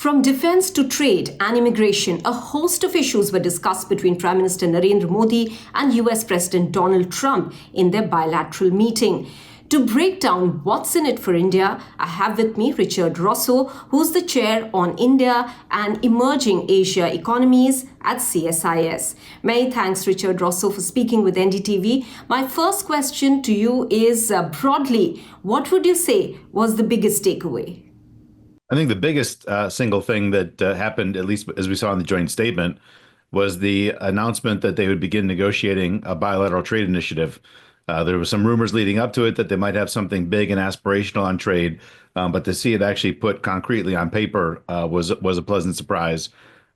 From defense to trade and immigration, a host of issues were discussed between Prime Minister Narendra Modi and US President Donald Trump in their bilateral meeting. To break down what's in it for India, I have with me Richard Rosso, who's the chair on India and Emerging Asia Economies at CSIS. Many thanks, Richard Rosso, for speaking with NDTV. My first question to you is broadly, what would you say was the biggest takeaway? I think the biggest single thing that happened, at least as we saw in the joint statement, was the announcement that they would begin negotiating a bilateral trade initiative. There were some rumors leading up to it that they might have something big and aspirational on trade, but to see it actually put concretely on paper was a pleasant surprise.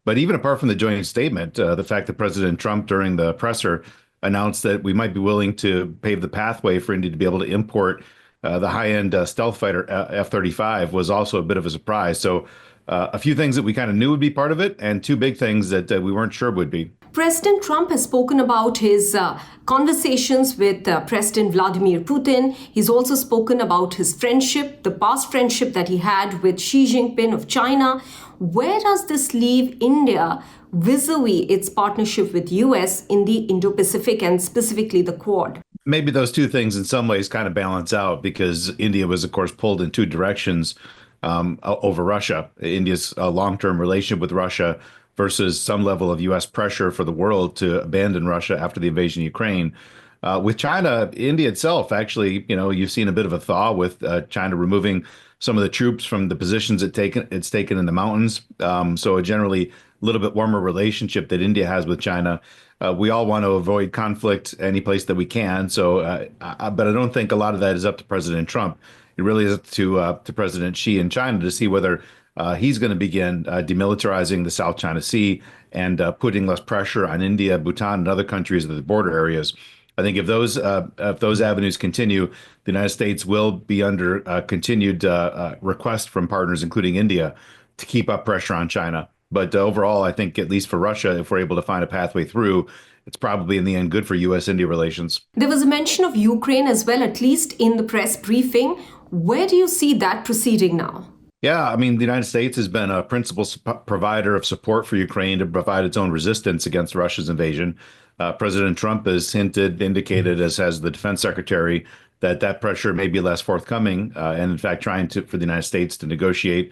But even apart from the joint statement, the fact that President Trump during the presser announced that we might be willing to pave the pathway for India to be able to import the high-end stealth fighter F-35 was also a bit of a surprise. So a few things that we kind of knew would be part of it, and two big things that we weren't sure would be. President Trump has spoken about his conversations with President Vladimir Putin. He's also spoken about his friendship, the past friendship that he had with Xi Jinping of China. Where does this leave India vis-a-vis its partnership with US in the Indo-Pacific and specifically the Quad? Maybe those two things in some ways kind of balance out because India was, of course, pulled in two directions over Russia. India's long-term relationship with Russia versus some level of U.S. pressure for the world to abandon Russia after the invasion of Ukraine. With China, India itself, actually, you've seen a bit of a thaw with China removing some of the troops from the positions it's taken in the mountains. So a generally little bit warmer relationship that India has with China. We all want to avoid conflict any place that we can. So, but I don't think a lot of that is up to President Trump. It really is up to President Xi in China to see whether he's going to begin demilitarizing the South China Sea and putting less pressure on India, Bhutan, and other countries in the border areas. I think if those avenues continue, the United States will be under continued request from partners, including India, to keep up pressure on China. But overall, I think at least for Russia, if we're able to find a pathway through, it's probably in the end good for U.S.-India relations. There was a mention of Ukraine as well, at least in the press briefing. Where do you see that proceeding now? Yeah, I mean, the United States has been a principal provider of support for Ukraine to provide its own resistance against Russia's invasion. President Trump has indicated, as has the defense secretary, that pressure may be less forthcoming, and in fact, trying for the United States to negotiate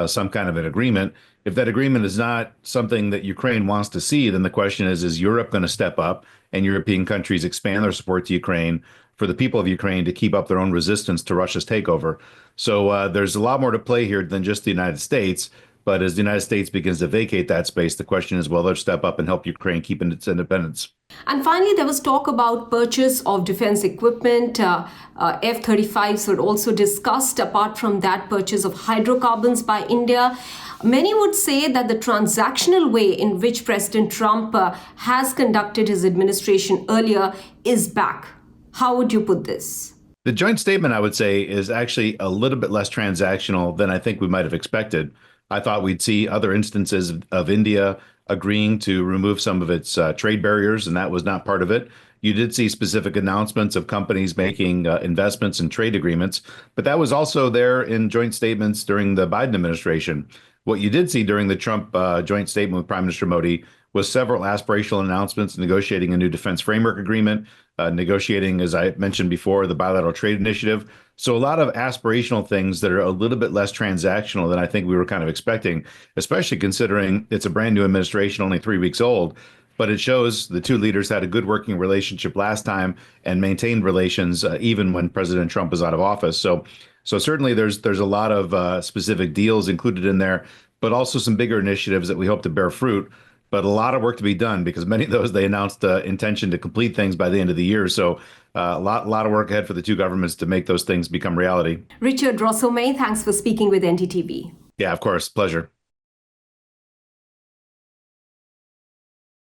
some kind of an agreement. If that agreement is not something that Ukraine wants to see, then the question is Europe going to step up and European countries expand their support to Ukraine for the people of Ukraine to keep up their own resistance to Russia's takeover? So there's a lot more to play here than just the United States. But as the United States begins to vacate that space, the question is, will they step up and help Ukraine keep its independence? And finally, there was talk about purchase of defense equipment. F-35s were also discussed. Apart from that, purchase of hydrocarbons by India. Many would say that the transactional way in which President Trump has conducted his administration earlier is back. How would you put this? The joint statement, I would say, is actually a little bit less transactional than I think we might have expected. I thought we'd see other instances of India agreeing to remove some of its trade barriers, and that was not part of it. You did see specific announcements of companies making investments in trade agreements, but that was also there in joint statements during the Biden administration. What you did see during the Trump joint statement with Prime Minister Modi was several aspirational announcements negotiating a new defense framework agreement, negotiating, as I mentioned before, the bilateral trade initiative. So a lot of aspirational things that are a little bit less transactional than I think we were kind of expecting, especially considering it's a brand new administration, only 3 weeks old. But it shows the two leaders had a good working relationship last time and maintained relations even when President Trump was out of office. So certainly there's a lot of specific deals included in there, but also some bigger initiatives that we hope to bear fruit. But a lot of work to be done because many of those they announced intention to complete things by the end of the year. So a lot of work ahead for the two governments to make those things become reality. Richard Rosso, thanks for speaking with NDTV. Yeah, of course. Pleasure.